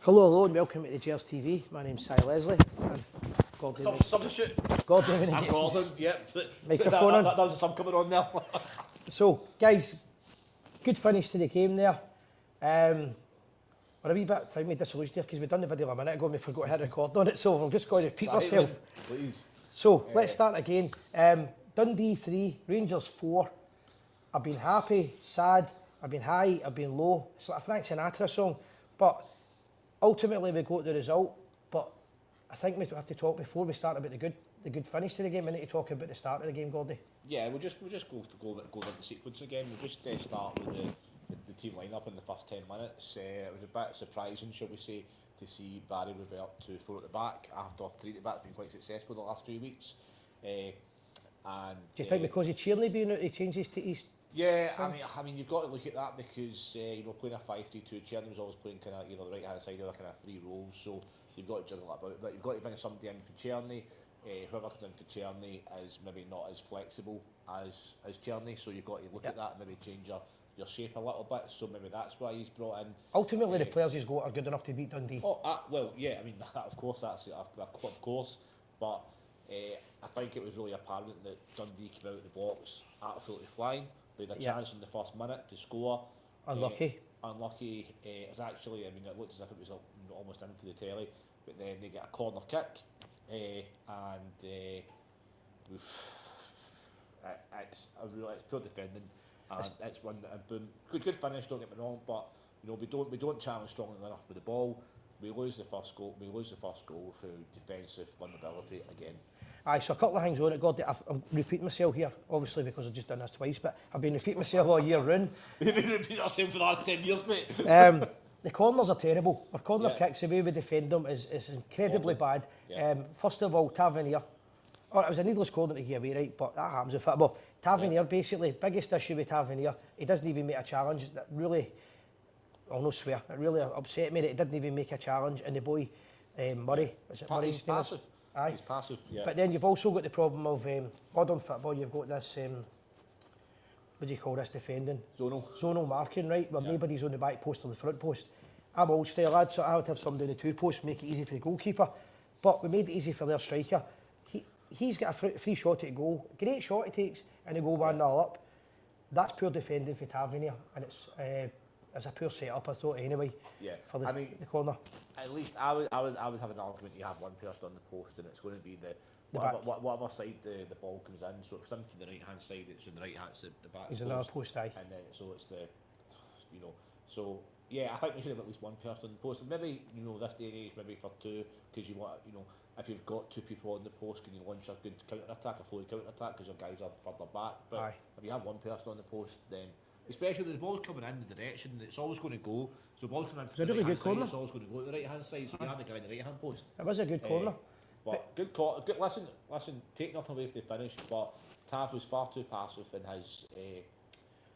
Hello, and welcome to the Gers TV. My name's Si Leslie. And Substitute. Gordon I'm Gordon, yep. Microphone on. That was a sub coming on there. So, guys, good finish to the game there. We're a wee bit time disillusioned here because we've done the video a minute ago and we forgot to hit record on it, so I'm just going to repeat myself. Please. So, let's start again. Dundee 3, Rangers 4. I've been happy, sad, I've been high, I've been low. It's like a Frank Sinatra song, but ultimately we got the result. But I think we have to talk before we start about the good finish to the game. We need to talk about the start of the game, Gordy. Yeah, we'll just go into sequence again. We'll just start with the team lineup in the first 10 minutes. It was a bit surprising, shall we say, to see Barry revert to 4 at the back after 3 at the back. It's been quite successful the last 3 weeks. And do you think because of Tierney being out, he changes to East? Yeah, I mean, you've got to look at that because playing a 5-3-2. Tierney was always playing kind of either the right hand side or kind of 3 roles. So you've got to juggle that about. But you've got to bring somebody in for Tierney. Whoever comes in for Tierney is maybe not as flexible as Tierney. So you've got to look at that and maybe change your shape a little bit. So maybe that's why he's brought in. Ultimately, the players he's got are good enough to beat Dundee. Well, yeah. I mean, of course, of course. But I think it was really apparent that Dundee came out of the box absolutely flying. They had a chance in the first minute to score. Unlucky. It was actually, I mean, it looked as if it was almost into the telly, but then they get a corner kick, it's pure defending, and it's one that boom, good finish. Don't get me wrong, but we don't challenge strongly enough for the ball. We lose the first goal. Through defensive vulnerability again. Aye, so a couple of things on it, Gordy. I'm repeating myself here, obviously because I've just done this twice, but I've been repeating myself all year round. We've been repeating ourselves for the last 10 years, mate. The corners are terrible. Our corner kicks, the way we defend them is incredibly bad. Yeah. First of all, Tavernier. It was a needless corner to give away, right? But that happens in football. Tavernier, basically, biggest issue with Tavernier, he doesn't even make a challenge. That really, I'll not swear, it really upset me that he didn't even make a challenge. And the boy, Murray, is it Murray? He's passive. Aye. He's passive, yeah. But then you've also got the problem of modern football. You've got this, what do you call this defending? Zonal marking, right? Where nobody's on the back post or the front post. I'm old style lad, so I would have somebody in the 2 posts, make it easy for the goalkeeper. But we made it easy for their striker. He's got a free shot at goal. Great shot he takes, and they go 1-0 up. That's pure defending for Tavernier, and it's a poor setup, I thought, anyway. Yeah. For the corner. At least I would have an argument. You have one person on the post, and it's going to be whatever side the ball comes in. So if it's into the right hand side, it's on the right hand side, the back. He's another post, aye. And then so it's the, so yeah, I think we should have at least one person on the post, and maybe this day and age, maybe for 2, because you want if you've got 2 people on the post, can you launch a good counter attack, a flowy counter attack, because your guys are further back. But if you have one person on the post, then especially the ball's coming in the direction it's always going to go. So the ball's coming in from the right hand side, it's always going to go to the right hand side. So you have the guy in the right hand post. It was a good corner. But good call. Good listen. Take nothing away from the finish, but Tav was far too passive in his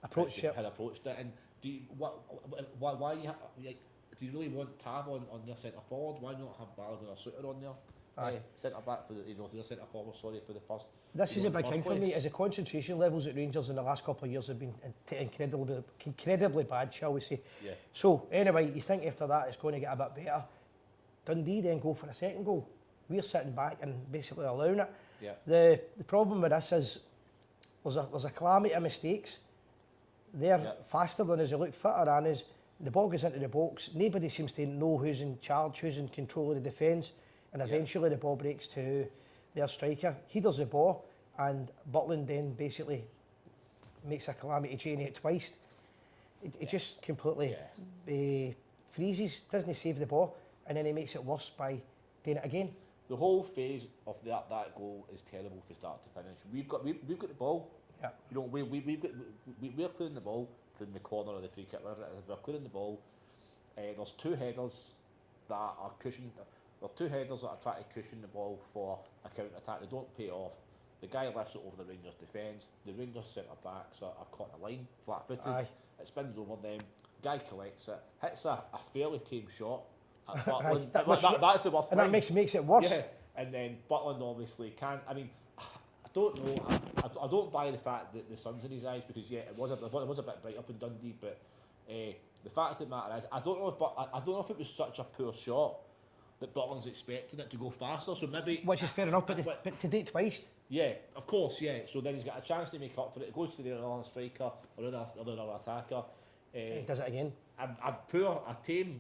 approach. Had approached it. And do you do you really want Tav on your centre forward? Why not have Ballard or Suter on there? Centre back for the centre forward. Sorry for the first. This is a big thing for me. Is the concentration levels at Rangers in the last couple of years have been incredibly bad, shall we say? Yeah. So anyway, you think after that it's going to get a bit better. Dundee then go for a second goal. We're sitting back and basically allowing it. Yeah. The problem with this is there's a calamity of mistakes. They're faster than us, they look fitter than us. The ball goes into the box. Nobody seems to know who's in charge, who's in control of the defence. And eventually the ball breaks to their striker. He does the ball, and Butland then basically makes a calamity chain it twice. It just completely freezes, doesn't save the ball, and then he makes it worse by doing it again. The whole phase of that goal is terrible from start to finish. We've got the ball. Yeah. We're clearing the ball from the corner of the free kick. Whatever it is, we're clearing the ball. There's 2 headers that are cushioned. There are 2 headers that are trying to cushion the ball for a counter attack. They don't pay off. The guy lifts it over the Rangers defence. The Rangers centre backs are caught in a line, flat-footed. It spins over them. Guy collects it, hits a fairly tame shot at Butland. That's the worst. And that makes it worse. Yeah. And then Butland obviously can't. I mean, I don't know. I don't buy the fact that the sun's in his eyes, because it was a bit bright up in Dundee, but The fact of the matter is, I don't know if it was such a poor shot that Butland's expecting it to go faster. So maybe, which is fair enough, but to do it twice. Yeah, of course, yeah. So then he's got a chance to make up for it. It goes to the other striker or another attacker. Does it again. A tame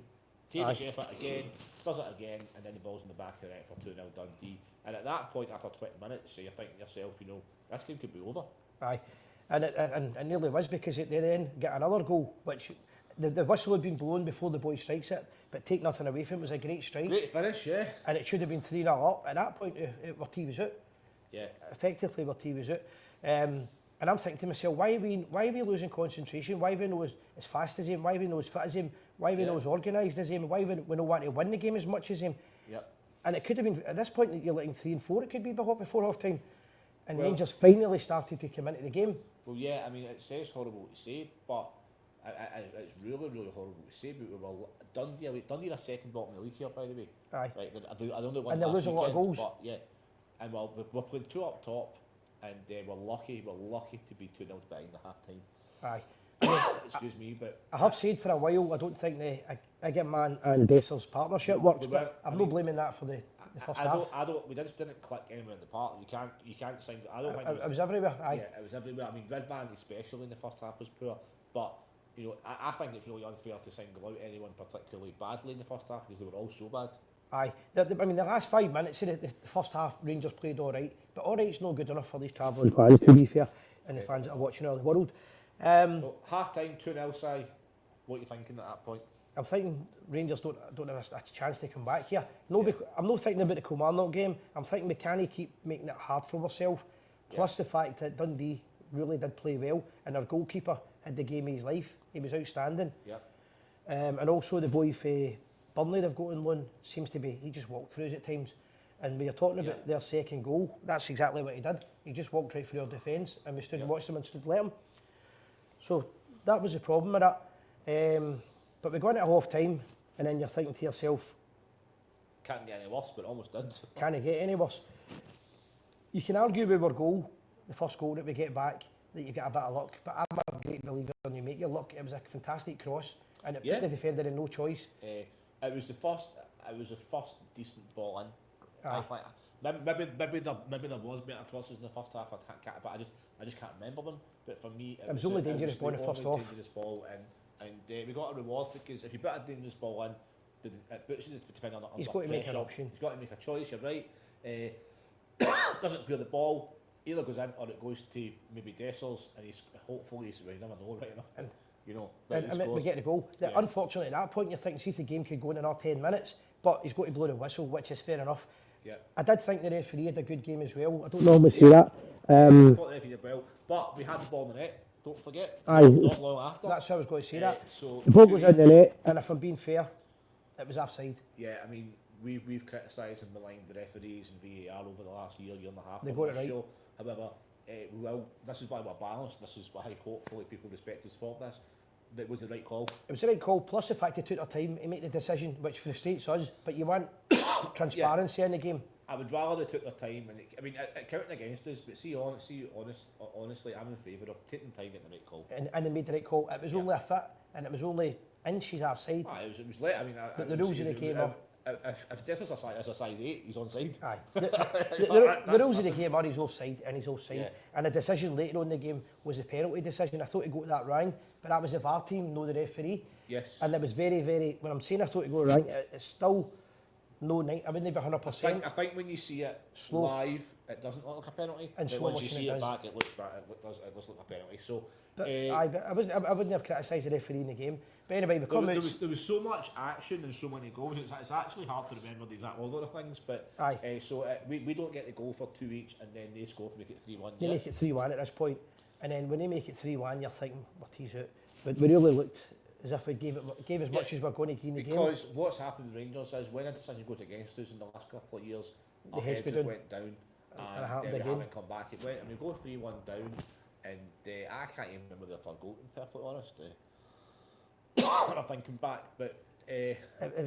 effort again, does it again, and then the ball's in the back of the net for 2-0 Dundee. And at that point, after 20 minutes, so you're thinking to yourself, this game could be over. Aye, and it nearly was, because they then get another goal, which the whistle had been blown before the boy strikes it, but take nothing away from it, was a great strike. Great finish, yeah. And it should have been 3-0 up. At that point, our team was out. Yeah. Effectively, our team was out. And I'm thinking to myself, why are we losing concentration? Why are we not as fast as him? Why are we not as fit as him? Why are we not as organised as him? Why are we not want to win the game as much as him? Yep. And it could have been, at this point, you're letting 3 and 4, it could be before half time. And Rangers finally started to come into the game. Well, yeah, I mean, it says horrible to say, but it's really, really horrible to say. But we were Dundee are second bottom of the league here, by the way. Aye. Right, I don't know. And they lose a lot of goals. But yeah, and we're playing 2 up top, and we're lucky to be 2-0 behind the half time. Aye. Excuse me, but I have said for a while, I don't think the Iggerman and Dessel's partnership works, but I'm not blaming that for the first half. We just didn't click anywhere in the park. You can't sing. I don't think it was everywhere. Aye. Yeah, it was everywhere. I mean, Redman especially in the first half was poor, but I think it's really unfair to single out anyone particularly badly in the first half because they were all so bad. Aye. I mean, the last 5 minutes of the first half, Rangers played all right, but all right's not good enough for these travelling fans, to be fair, and the fans that are watching all the world. So half time, 2-0, Si. What are you thinking at that point? I'm thinking Rangers don't have a chance to come back here. No, I'm not thinking about the Kilmarnock game. I'm thinking we can't keep making it hard for ourselves. Plus the fact that Dundee really did play well, and our goalkeeper had the game of his life. He was outstanding. Yep. And also the boy for Burnley they've got on loan seems to be, he just walked through us at times. And when you're talking about their second goal, that's exactly what he did. He just walked right through our defence, and we stood and watched him and stood let him. So that was the problem with that. But we go into half time, and then you're thinking to yourself, can't get any worse, but almost did. Can't get any worse. You can argue with our goal, the first goal that we get back, that you get a bit of luck, but I'm a great believer when you make your luck. It was a fantastic cross, and it put the defender in no choice. It was the first decent ball in. Aye. Maybe there was better crosses in the first half. I just can't remember them. But for me, it was only dangerous ball in the first half. Dangerous ball, and we got a reward because if you put a dangerous ball in, it puts the defender under He's got to make an pressure. option. He's got to make a choice. You're right. Doesn't clear the ball. Either goes in or it goes to maybe Dessers, and hopefully you never know, right enough. And we get the goal. Unfortunately, at that point, you're thinking, see if the game could go in another 10 minutes, but he's got to blow the whistle, which is fair enough. Yeah. I did think the referee had a good game as well. I don't normally say that. I thought the referee did well, but we had the ball in the net. Don't forget. Aye. Not long after. That's how I was going to say that. So the ball goes in the net, and if I'm being fair, it was offside. Yeah, I mean, we've criticised and maligned the referees and VAR over the last year and a half. They got it right. Show. However, this is why we're balanced. This is why hopefully people respect us for this. That was the right call. It was the right call, plus the fact they took their time to make the decision, which frustrates us, but you want transparency in the game. I would rather they took their time, and it counted against us, but honestly, I'm in favour of taking time getting the right call. And they made the right call. It was only a foot, and it was only inches offside. It was late. But the rules of the game are... If Dessers is a size 8, he's onside. Aye. The rules of the game are he's offside, and he's offside. Yeah. And the decision later on in the game was a penalty decision. I thought he got that wrong, but that was the VAR team, not the referee. Yes. And it was very, very... When I'm saying I thought he got it wrong, it's still... No, I wouldn't be 100%. I think when you see it slow live, it doesn't look like a penalty. And but once you see it back, it looks back. It does look like a penalty. So, but I wouldn't have criticised the referee in the game. But anyway, there was so much action and so many goals. It's actually hard to remember the exact order of things. But we don't get the goal for 2 each, and then they score to make it 3-1. They make it 3-1 at this point, and then when they make it 3-1, you're thinking, well, he's out. But we really looked as if we gave as much as we're going to give in the game. Because what's happened with Rangers is when a decision goes against us in the last couple of years, our heads just went down, and we haven't come back. It went, and we go 3-1 down, and I can't even remember the third goal, to be perfectly honest. When I'm thinking back, but it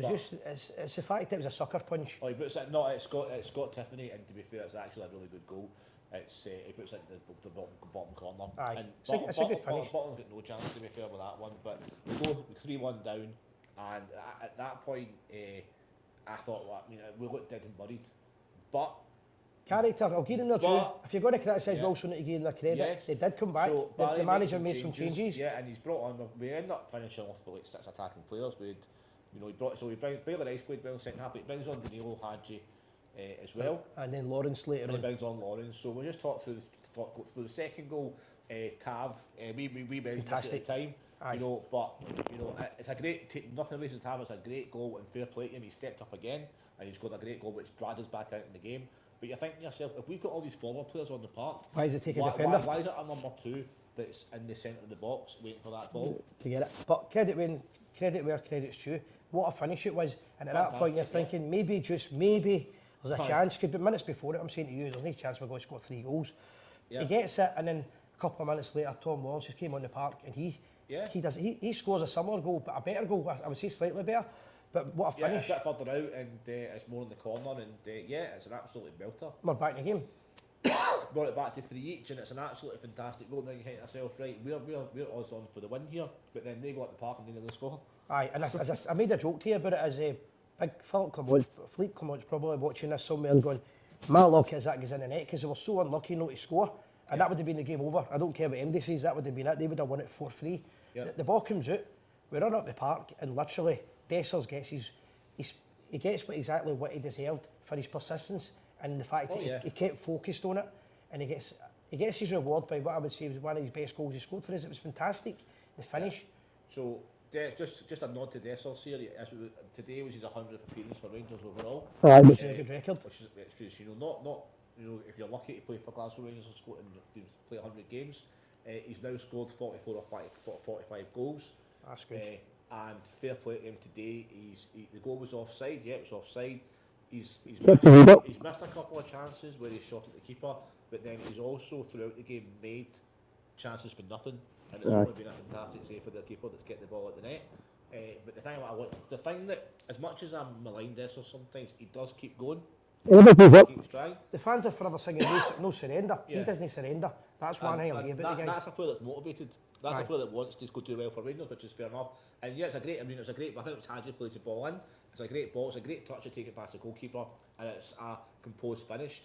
was it's the fact that it was a sucker punch. Oh, but it's Scott Tiffany, and to be fair, it's actually a really good goal. he puts it in the bottom corner. Aye, And it's a good finish. Butland's got no chance to be fair with that one, but we go 3-1 down, and at that point, I thought, well, I mean, we looked dead and buried, but character, I'll give them their due. If you're going to criticise Wilson, to give them their credit, yes. They did come back. So The manager made some changes. Yeah, and he's brought on. We ended up finishing off with like 6 attacking players. He brings Bailey Rice played well in the second half, but he brings on Danilo Hadji as well. And then Lawrence later And on. he brings on Lawrence. So we just talked through the second goal. Tav, we mentioned this at the time. Aye. You know, but you know, it's a great nothing away from Tav. It's a great goal and fair play to him. He stepped up again and he's got a great goal which dragged us back out in the game. But you're thinking to yourself, if we've got all these forward players on the park, Why is it taking a defender? Why is it a number 2 that's in the centre of the box waiting for that ball? To get it. But credit where credit's due. What a finish it was. And at that point you're thinking, maybe there's a chance. Could be minutes before it, I'm saying to you, there's no chance we're going to score 3 goals. He gets it, and then a couple of minutes later, Tom Lawrence just came on the park, and he scores a similar goal, but a better goal. I would say slightly better. But what a finish. Yeah, a bit further out, and it's more in the corner, and it's an absolute belter. We're back in the game. Brought it back to 3 each, and it's an absolutely fantastic goal. And then you think to yourself, right, we're odds on for the win here, but then they go at the park and they nearly score. Aye, and I made a joke to you about it as a big Philippe Clement's probably watching this somewhere and going, my luck is that goes in the net, because they were so unlucky not to score, and that would have been the game over. I don't care what MD says, that would have been it. They would have won it 4-3. The ball comes out, we run up the park, and literally Dessers gets he gets exactly what he deserved for his persistence and the fact that he kept focused on it, and he gets his reward by what I would say was one of his best goals he scored for us. It was fantastic, the finish. So just a nod to Dessers here. Today was his 100th appearance for Rangers overall. Which is a good record. Which is not if you're lucky to play for Glasgow Rangers and play 100 games. He's now scored 44 or 45 goals. That's good. And fair play to him today. The goal was offside. Yeah, it was offside. He's missed a couple of chances where he shot at the keeper, but then he's also throughout the game made chances for nothing, and it's only been a fantastic save for the keeper that's get the ball at the net. But the thing that, as much as I'm maligned Dessers sometimes, he does keep going. Keeps trying. The fans are forever singing no surrender. He doesn't surrender. That's one thing I'll give about the guy. That's a player that's motivated. That's a player that wants to go do well for Rangers, which is fair enough. And yeah, I think it was Hadji plays the ball in. It's a great ball, it's a great touch to take it past the goalkeeper, and it's a composed finish.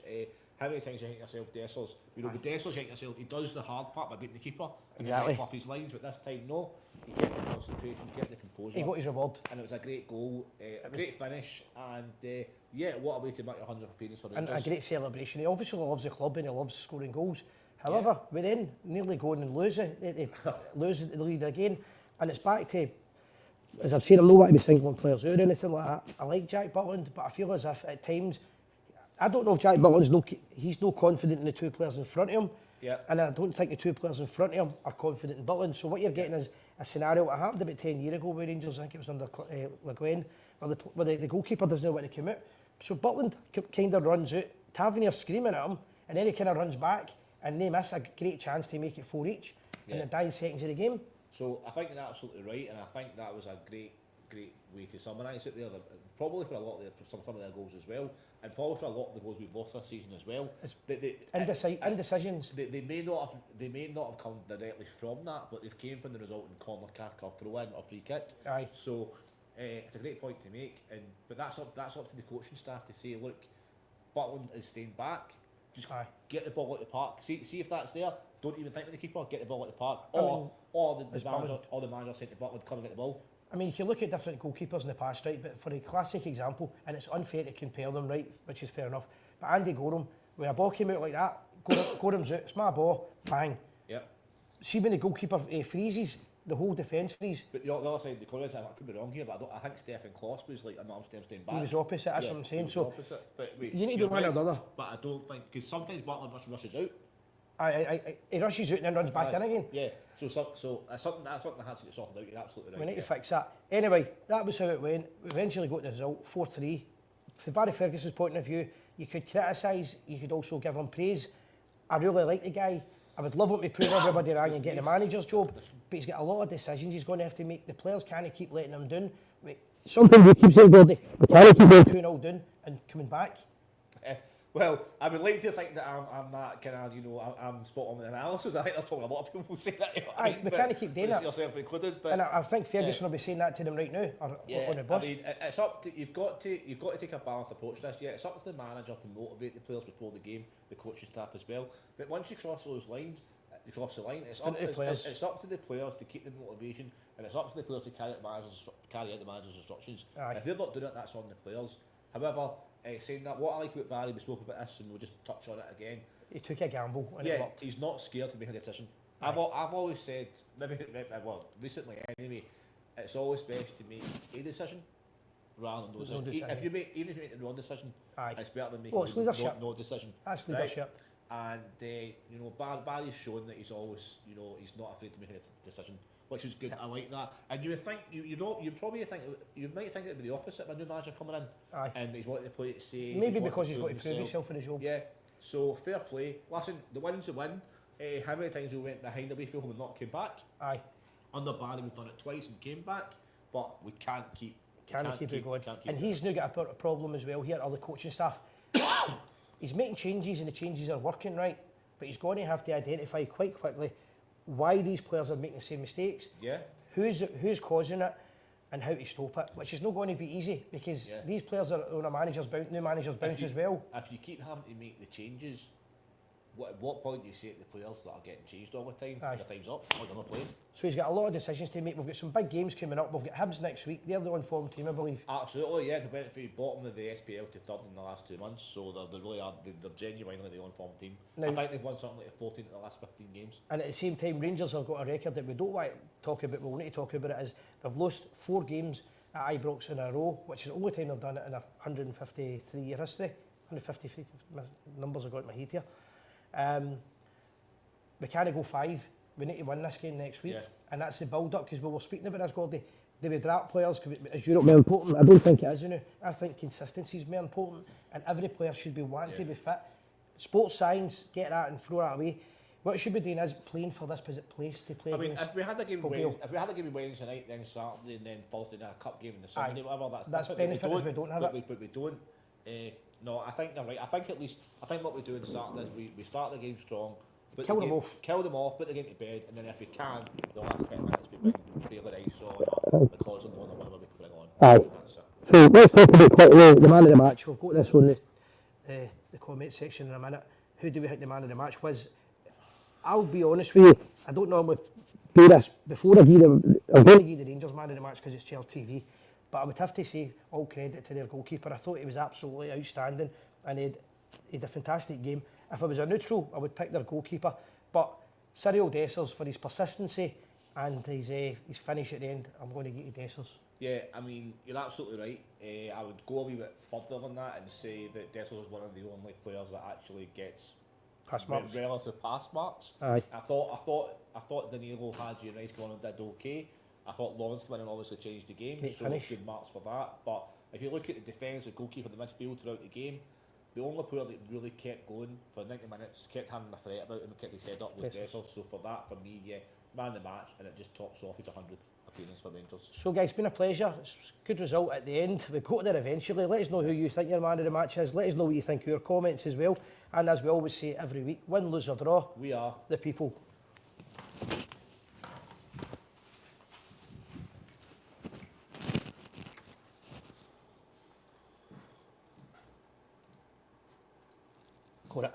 How many times you think yourself, Dessers, with Dessers, you think yourself, he does the hard part by beating the keeper and then off his lines, but this time no. He kept the concentration, kept the composure. He got his reward. And it was a great goal, a great finish, and what a way to make your 100th appearance for Rangers. And a great celebration. He obviously loves the club and he loves scoring goals. However, we then nearly go and lose it. Lose the lead again. And it's back to, as I've said, I'm not wanting to be singling players out or anything like that. I like Jack Butland, but I feel as if at times, I don't know if Jack Butland's he's no confident in the 2 players in front of him. Yeah. And I don't think the 2 players in front of him are confident in Butland. So what you're getting is a scenario that happened about 10 years ago with Rangers, I think it was under Le Guen, where the goalkeeper doesn't know what to come out. So Butland kind of runs out, Tavernier screaming at him, and then he kind of runs back, and they miss a great chance to make it 4 each in the dying seconds of the game. So I think you're absolutely right, and I think that was a great way to summarise it there. Probably for a lot of some of their goals as well, and probably for a lot of the goals we've lost this season as well. Indecisions. They may not have come directly from that, but they've came from the result in corner kick or throw in or free kick. Aye. So it's a great point to make, but that's up to the coaching staff to say, look, Butland is staying back. Just get the ball out the park. See if that's there. Don't even think with the keeper. Get the ball out the park. Or the manager saying to Butland, come and get the ball. I mean, you can look at different goalkeepers in the past, right? But for a classic example, and it's unfair to compare them, right? Which is fair enough. But Andy Gorham, when a ball came out like that, Gorham's out. It's my ball. Bang. Yep. See when the goalkeeper freezes, the whole defence freeze. But the other side of the coin is, I could be wrong here, but I think Stephen Kloss was like an Armstead staying back. He was opposite, that's what I'm saying. So but you need to be one or the other. But I don't think, because sometimes Butland rushes out. He rushes out and then runs back in again. Yeah, so that's something that has to get sorted out. You're absolutely right. We need to fix that. Anyway, that was how it went. We eventually got the result, 4-3. From Barry Ferguson's point of view, you could criticise, you could also give him praise. I really like the guy. I would love him to prove everybody wrong and get the manager's job, but he's got a lot of decisions he's going to have to make. The players can't keep letting him down. Sometimes he keeps saying, Gordy, we can't keep going 2-0 down and coming back. Well, I would like to think that I'm that kind of, I'm spot on with analysis. I think that's probably a lot of people who say that. You know what I Aye, mean? we But can't keep doing that. yourself included. But And I think Ferguson will be saying that to them right now, or on the bus. I mean, it's up to you've got to take a balanced approach to this. Yeah, it's up to the manager to motivate the players before the game, the coaching staff as well. But once you cross those lines, you cross the line. It's up to the players to keep the motivation, and it's up to the players to carry out the manager's instructions. Aye. If they're not doing it, that's on the players. However, saying that, what I like about Barry, we spoke about this, and we'll just touch on it again. He took a gamble and it worked. He's not scared to make a decision. Aye. I've always said, recently anyway, it's always best to make a decision rather than no decision. decision. If you make the wrong decision, Aye. it's better than making It's leadership. no decision. That's right? leadership. And Barry's shown that he's always, he's not afraid to make a decision, which is good. Yeah. I like that. And you would think you might think it would be the opposite with a new manager coming in, Aye. and he's wanting to play it safe. Maybe because he's got to prove himself in the job. Yeah. So fair play. Listen, the win's a win. How many times we went behind away from home and not came back? Aye. Under Barry, we've done it twice and came back, but we can't keep It going. And it. he's now got a problem as well here, all the coaching staff. He's making changes and the changes are working right, but he's going to have to identify quite quickly why these players are making the same mistakes, Yeah. who's causing it, and how to stop it, which is not going to be easy because these players are on a new manager's bounce as well. If you keep having to make the changes, at what point do you say to the players that are getting changed all the time, Aye. your time's up, or you're not playing? So he's got a lot of decisions to make. We've got some big games coming up. We've got Hibs next week. They're the on-form team, I believe. Absolutely, yeah. They went from bottom of the SPL to third in the last 2 months, so they really are. They're genuinely the on-form team. Now, I think they've won something like 14 of the last 15 games. And at the same time, Rangers have got a record that we don't want to talk about, but we need to talk about it, is they've lost 4 games at Ibrox in a row, which is the only time they've done it in a 153-year history. 153, my numbers have got in my head here. We can't go 5. We need to win this game next week. Yeah. And that's the build-up, because we were speaking about this, Gordy. Do we drop players? Is Europe more important? I don't think it is, I think consistency is more important, and every player should be wanting to be fit. Sports science, get that and throw that away. What we should be doing is playing for this place to play against. If we had a game Wednesday night, then Saturday, and then Thursday night, a cup game in the Sunday, whatever, that's benefit is we don't have it. But we don't. No, I think they're right. I think what we do on Saturday is we start the game strong. Kill them off, put the game to bed, and then if we can, the last 10 minutes we bring Baylor Ice on, because of one or whatever we can bring on. Aye. So let's talk about quickly the man of the match. We've got this on the comment section in a minute. Who do we think the man of the match was? I'll be honest with you, I don't normally do this. Before I'm going to give the Rangers man of the match because it's Chelsea TV, but I would have to say all credit to their goalkeeper. I thought he was absolutely outstanding, and he had a fantastic game. If I was a neutral, I would pick their goalkeeper, but Cyril Dessers, for his persistency and his finish at the end, I'm going to get you Dessers. Yeah, I mean, you're absolutely right. I would go a wee bit further than that and say that Dessers is one of the only players that actually gets pass marks. Relative pass marks. Aye. I thought Danilo, Hadji and Rice going on did okay. I thought Lawrence coming in obviously changed the game, Great so finish. Good marks for that. But if you look at the defence, the goalkeeper, the midfield throughout the game, the only player that really kept going for 90 minutes, kept having a threat about him, kept his head up, was Dessers. So for that, for me, yeah, man of the match, and it just tops off his 100th appearance for Rangers. So guys, it's been a pleasure. It's a good result at the end. We got there eventually. Let us know who you think your man of the match is. Let us know what you think, your comments as well. And as we always say every week, win, lose or draw, we are the people. Got it.